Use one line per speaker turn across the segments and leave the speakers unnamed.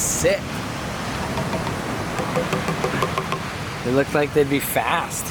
sick. They look like they'd be fast.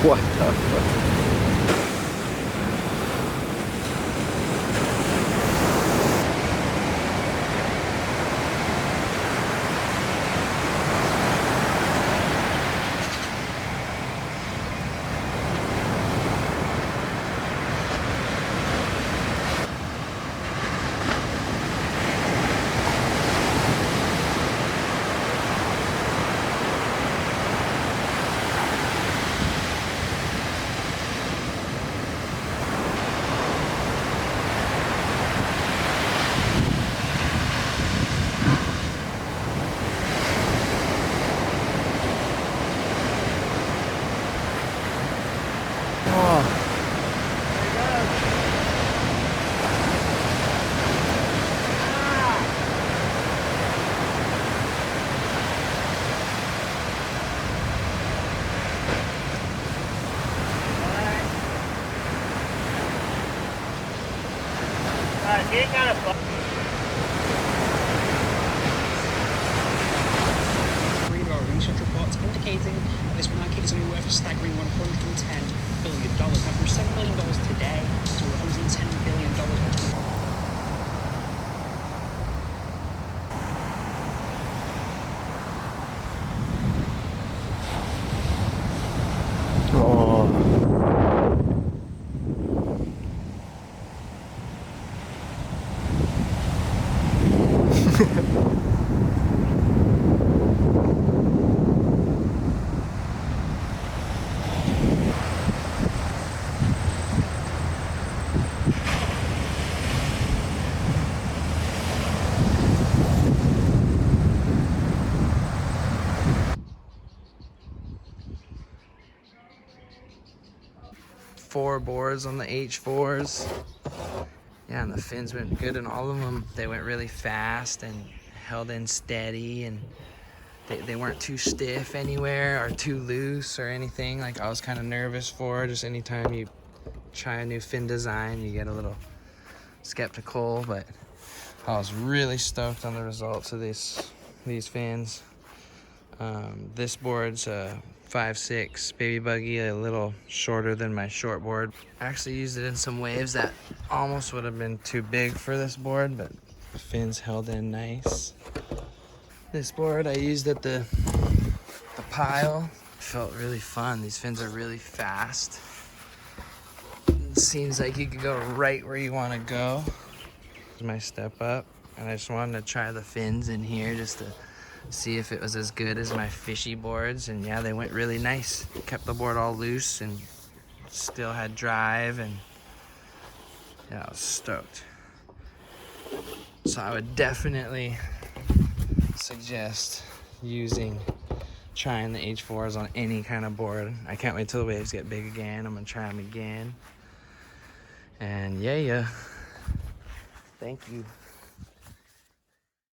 What the fuck?
Research reports indicating that this market is only worth a staggering $110 billion. Now, from $7 billion today to $110 billion.
Four boards on the H4s. Yeah, and the fins went good in all of them. They went really fast and held in steady, and they weren't too stiff anywhere or too loose or anything like I was kind of nervous for. Just anytime you try a new fin design, you get a little skeptical, but I was really stoked on the results of these fins. This board's a 5'6" baby buggy, a little shorter than my short board. I actually used it in some waves that almost would have been too big for this board, but the fins held in nice. This board I used at the pile. Felt really fun. These fins are really fast. It seems like you could go right where you want to go. This is my step up, and I just wanted to try the fins in here just to see if it was as good as my fishy boards, and yeah, they went really nice. Kept the board all loose and still had drive, and yeah, I was stoked. So I would definitely suggest trying the H4s on any kind of board. I can't wait till the waves get big again. I'm gonna try them again. And yeah. Thank you.